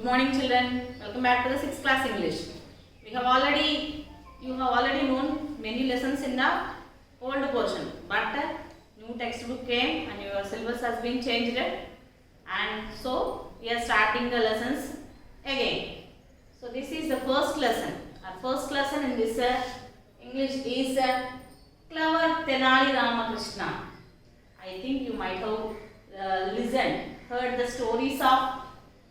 Good morning, children. Welcome back to the 6th class English. You have already known many lessons in the old portion, but new textbook came and your syllabus has been changed, and so we are starting the lessons again. So this is the first lesson. Our first lesson in this English is Clever Tenali Ramakrishna. I think you might have heard the stories of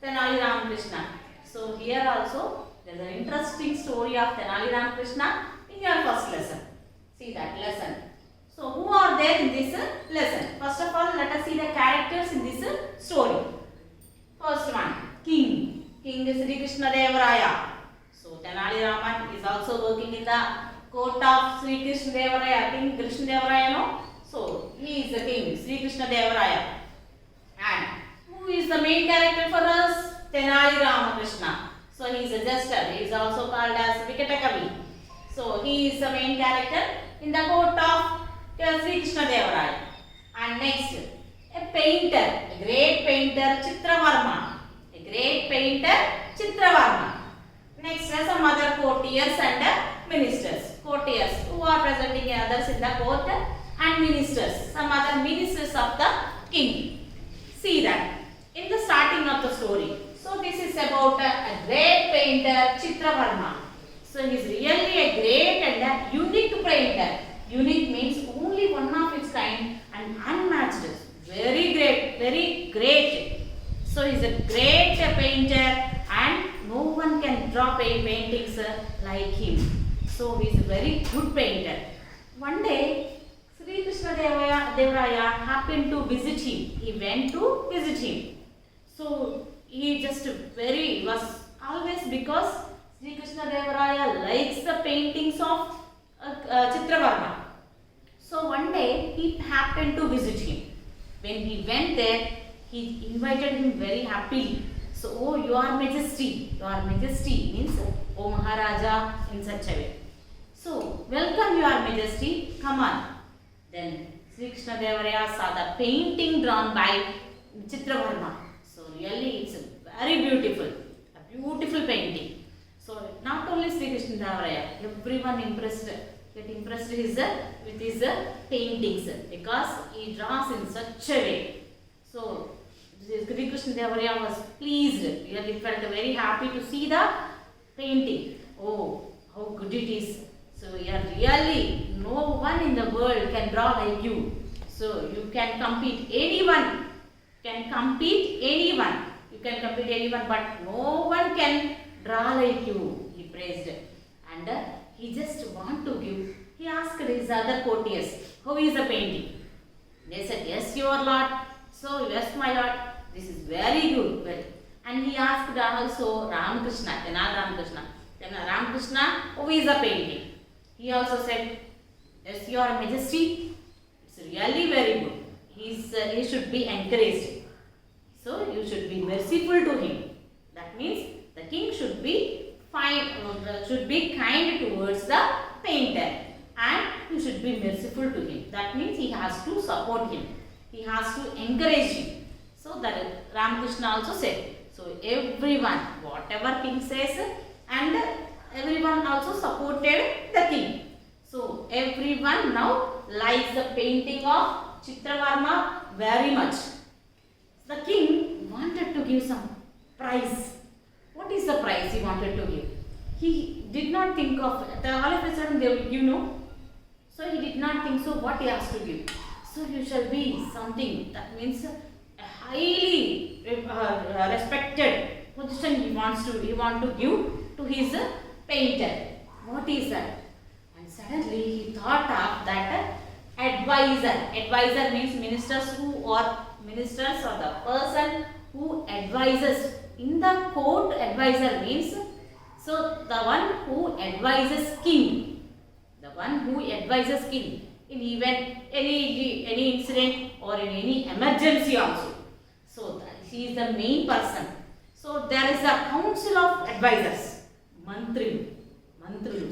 Tenali Ramakrishna. So here also there is an interesting story of Tenali Ramakrishna in your first lesson. See that lesson. So who are there in this lesson? First of all, let us see the characters in this story. First one, King. King is Sri Krishna Deva Raya. So Tenali Raman is also working in the court of Sri Krishna Deva Raya. King Krishna Deva Raya, no? So he is the king, Sri Krishna Deva Raya. And who is the main character for us? Tenali Ramakrishna. So he is a jester. He is also called as Vikatakavi. So he is the main character in the court of Sri Krishna Deva Raya. And next, a painter, a great painter, Chitravarma. A great painter, Chitravarma. Next, some other courtiers and ministers. Courtiers who are presenting others in the court, and ministers, some other ministers of the king. See that in the starting of the story. So this is about a great painter, Chitravarma. So he is really a great and a unique painter. Unique means only one of its kind and unmatched. Very great, very great. So he is a great painter and no one can draw paintings like him. So he is a very good painter. One day, Sri Krishna Deva Raya happened to visit him. He went to visit him. So he was always, because Sri Krishna Deva Raya likes the paintings of Chitravarma. So one day he happened to visit him. When he went there, he invited him very happily. So, oh, your majesty means, oh Maharaja, in such a way. So, welcome your majesty, come on. Then Sri Krishna Deva Raya saw the painting drawn by Chitravarma. So really it's very beautiful, a beautiful painting. So not only Sri Krishna Deva Raya, everyone get impressed with his paintings, because he draws in such a way. So Sri Krishna Deva Raya was pleased, really felt very happy to see the painting. Oh, how good it is. So you are really, no one in the world can draw like you. So you can compete anyone. You can compete anyone, but no one can draw like you, he praised. And he just want to give. He asked his other courtiers, how is the painting? They said, yes, your lord. So, yes, my lord, this is very good. Well, and he asked also Ramakrishna, Tenali Ramakrishna, how is the painting? He also said, yes, your majesty, it's really very good. He should be encouraged. So you should be merciful to him. That means the king should be kind towards the painter, and you should be merciful to him. That means he has to support him. He has to encourage him. So that Ramakrishna also said. So everyone, whatever king says, and everyone also supported the king. So everyone now likes the painting of Chitravarma very much. The king wanted to give some prize. What is the prize he wanted to give? He did not think of it. All of a sudden they will give no. So he did not think, so what he has to give. So you shall be something, that means a highly respected position he want to give to his painter. What is that? And suddenly he thought of that advisor. Advisor means ministers or the person who advises. In the court, advisor means, so the one who advises king. The one who advises king in even any incident or in any emergency also. So he is the main person. So there is a council of advisors. Mantrilu,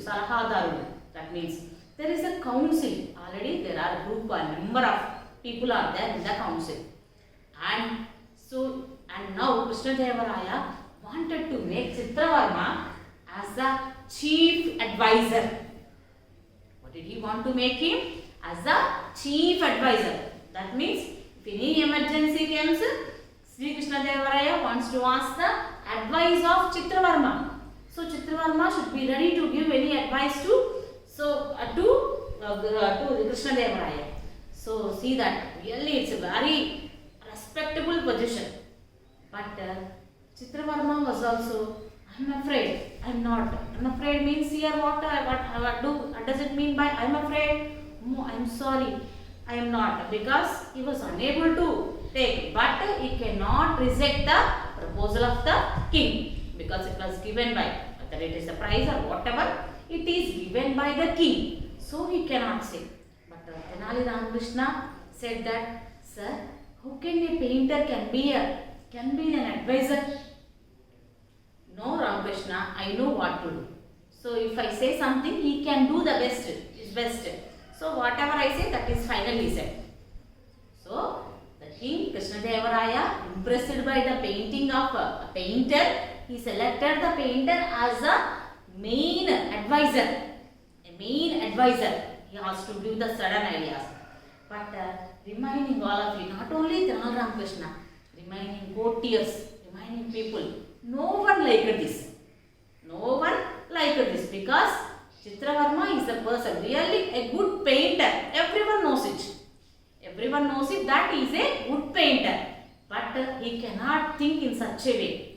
Salahadaru. That means there is a council. Already there are a number of people are there in the council. And now Krishna Deva Raya wanted to make Chitravarma as the chief advisor. What did he want to make him? As the chief advisor. That means if any emergency comes, Sri Krishnadevaraja wants to ask the advice of Chitravarma. So Chitravarma should be ready to give any advice to Krishnadevaraja. So see that really it's a very respectable position. But Chitravarma was also, I'm afraid, I'm not. I'm afraid means here what does it mean by I'm afraid? No, I'm sorry, I am not. Because he was unable to take, but he cannot reject the proposal of the king. Because it was given by, whether it is a prize or whatever, it is given by the king. So he cannot say. But Tenali Ramakrishna said that, sir, how can a painter can be an advisor? No, Ramakrishna, I know what to do. So if I say something, he can do the best, his best. So whatever I say, that is finally said. So the king Krishnadevaraja, impressed by the painting of a painter, he selected the painter as a main advisor. A main advisor. He has to give the sudden ideas. But reminding all of you, not only Tenali Ramakrishna, reminding courtiers, reminding people, no one liked this. No one liked this because Chitravarma is a person, really a good painter. Everyone knows it. Everyone knows it that he is a good painter. But he cannot think in such a way.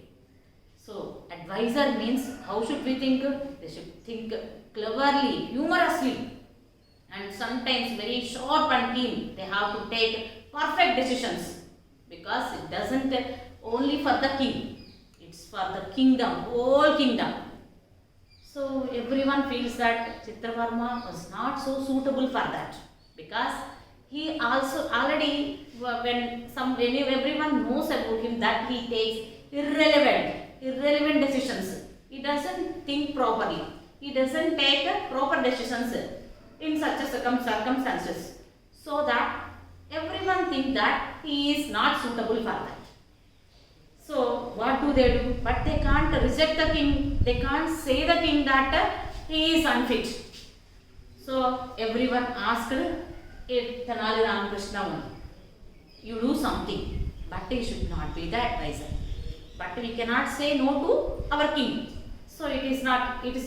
So, advisor means how should we think? They should think cleverly, humorously, and sometimes very sharp and keen. They have to take perfect decisions because it doesn't only for the king. It's for the kingdom, whole kingdom. So everyone feels that Chitravarma was not so suitable for that because he also already when everyone knows about him that he takes irrelevant decisions. He doesn't think properly. He doesn't take proper decisions in such a circumstances. So that everyone think that he is not suitable for that. So what do? But they can't reject the king. They can't say the king that he is unfit. So everyone asked Tenali Ramakrishna, you do something, but he should not be the advisor. But we cannot say no to our king. So it is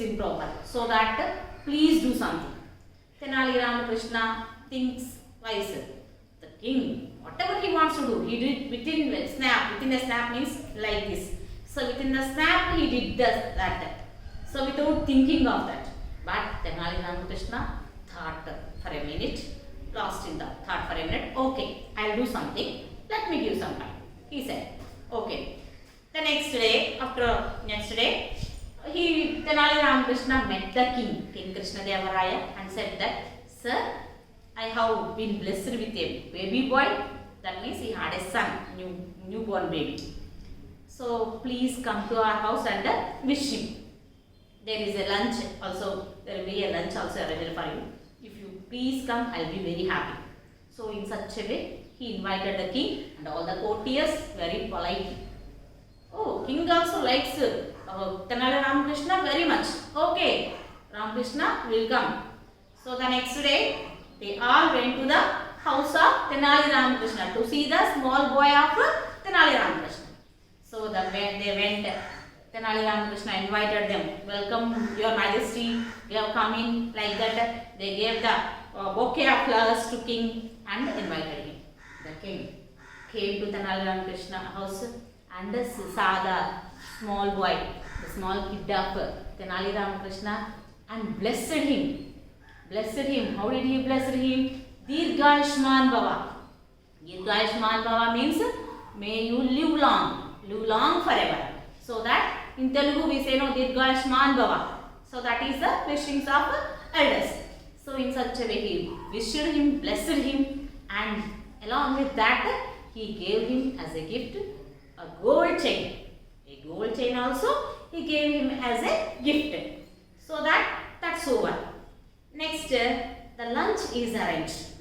improper. So that please do something. Tenali Ramakrishna thinks wise. The king, whatever he wants to do, he did within a snap. Within a snap means like this. So within the snap he did that. So without thinking of that. But Tenali Ramakrishna thought for a minute, lost in the thought for a minute. Okay, I will do something. Let me give some time. He said, okay. The next day, Tenali Ramakrishna met the king, King Krishnadevaraja, and said that, sir, I have been blessed with a baby boy. That means he had a son, newborn baby. So please come to our house and wish him. There is a lunch also. There will be a lunch also available for you. If you please come, I will be very happy. So in such a way, he invited the king and all the courtiers very politely. Oh, king also likes Tenali Ramakrishna very much. Okay, Ramakrishna will come. So the next day, they all went to the house of Tenali Ramakrishna to see the small boy of Tenali Ramakrishna. So they went, Tenali Ramakrishna invited them. Welcome, Your Majesty. We have come in like that. They gave the bouquet of flowers to king and invited him. The king came to Tenali Ramakrishna house and saw the small boy, the small kid of Tenali Ramakrishna, and blessed him. Blessed him. How did he bless him? Dirghayushman Bhava. Dirghayushman Bhava means may you live long forever. So that in Telugu we say no Dirghayushman Bhava. So that is the wishings of elders. So in such a way he wished him, blessed him, and along with that he gave him as a gift a gold chain. A gold chain also he gave him as a gift. So that's over. Next, the lunch is arranged.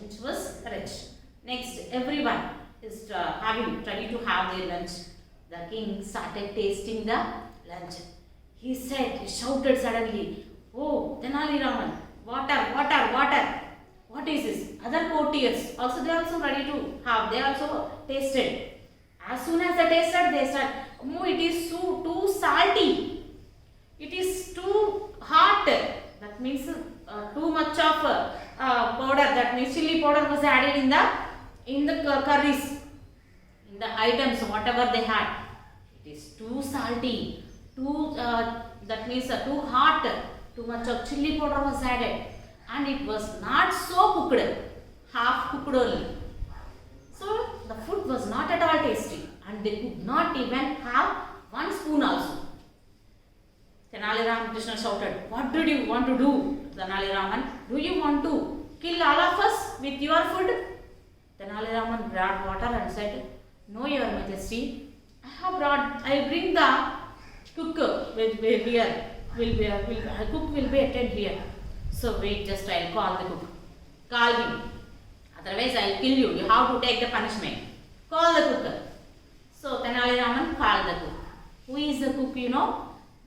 Lunch was arranged. Next, everyone is ready to have their lunch. the king started tasting the lunch. He said, he shouted suddenly, "Oh, Tenali Raman, water, water, water. What is this?" Other courtiers also, they also ready to have. They also tasted. As soon as they tasted, they said, "Oh, it is so too salty. It is too hot." That means too much of powder. That means chili powder was added in the curries, in the items, whatever they had. It is too salty. Too that means too hot. Too much of chili powder was added, and it was not so cooked. Half cooked only. So the food was not at all tasty, and they could not even have one spoon also. Tenali Ramakrishna shouted, "What did you want to do, Tenali Raman? Do you want to kill all of us with your food?" Tenali Raman brought water and said, "No, Your Majesty. I bring the cook here. Cook will be attend here. So wait, just I'll call the cook. Call him. Otherwise I'll kill you. You have to take the punishment. Call the cook." So Tenali Raman called the cook. Who is the cook, you know?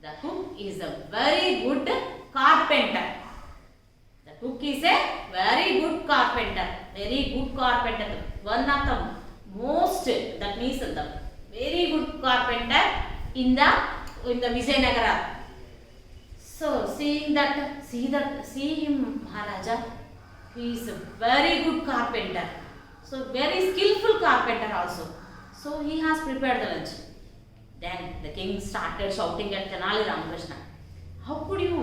The cook is a very good carpenter. The cook is a very good carpenter. Very good carpenter. One of the most, that means the very good carpenter in the Vijayanagara. So see him, Maharaja. He is a very good carpenter. So very skillful carpenter also. So he has prepared the lunch. Then the king started shouting at Tenali Ramakrishna, "How could you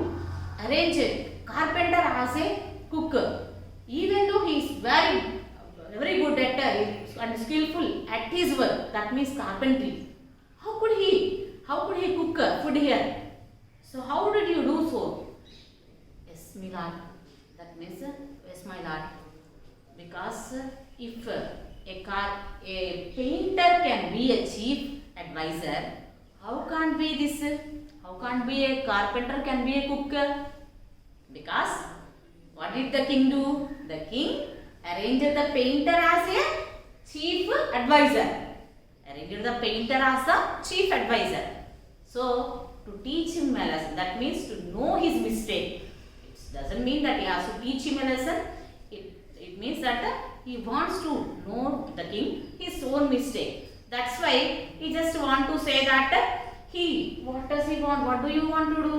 arrange a carpenter as a cook? Even though he is very good at and skillful at his work, that means carpentry. How could he cook food here? So how did you do so?" "Yes, my lord." That means, "Yes, my lord. Because if a painter can be a chief advisor, how can't be a carpenter can be a cook?" Because what did the king do? The king arranged the painter as a chief advisor. So to teach him a lesson, that means to know his mistake. It doesn't mean that he has to teach him a lesson. It means that he wants to know the king his own mistake. That's why he just want to say that what does he want? What do you want to do?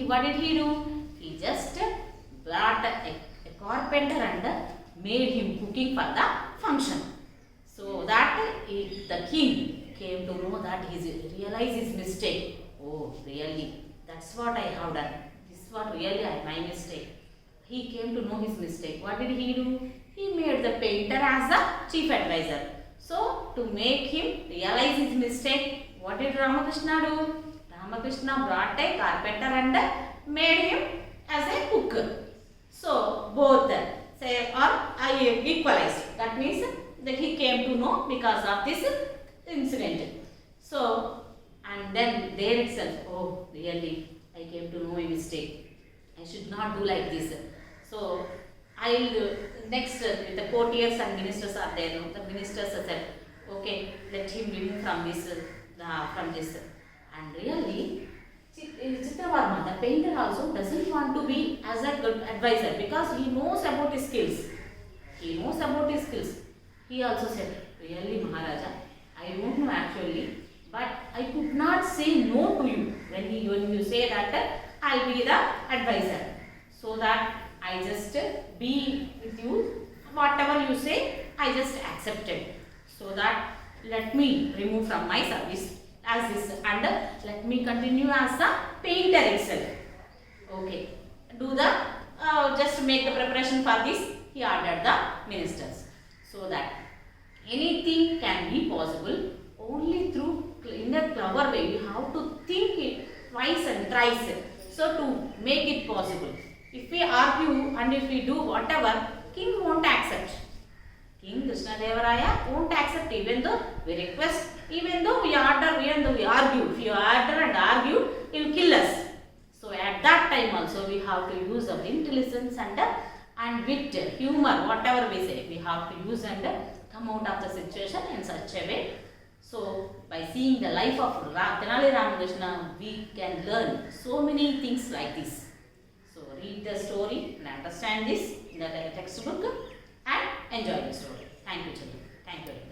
What did he do? He just brought a carpenter and made him cooking for the function. So that the king came to know that he realized his mistake. Oh, really? That's what I have done. This is what really my mistake. He came to know his mistake. What did he do? He made the painter as the chief advisor. So to make him realize his mistake, what did Ramakrishna do? Ramakrishna brought a carpenter and made him as a cook. So both are equalized. That means that he came to know because of this incident. So, and then there itself, oh really, I came to know a mistake. I should not do like this. So I'll next the courtiers and ministers are there. No? The ministers said, "Okay, let him remove from this. And really, Chitravarma, the painter also doesn't want to be as a good advisor because he knows about his skills. He also said, "Really, Maharaja, I don't know actually, but I could not say no to you when you say that I'll be the advisor. So that I just be with you. Whatever you say, I just accepted. So that let me remove from my service as this and let me continue as a painter itself." Okay, do the just make the preparation for this. He ordered the ministers. So that anything can be possible only through in a clever way. You have to think it twice and thrice. So to make it possible. If we argue and if we do whatever, king won't accept. King Krishnadeva won't accept even though we request, even though we order, even though we argue. If you order and argue, he will kill us. So at that time also we have to use our intelligence and wit, humor, whatever we say, we have to use and come out of the situation in such a way So, by seeing the life of Tenali Ramakrishna, we can learn so many things like this. So, read the story and understand this in the textbook and enjoy the story. Thank you, children. Thank you.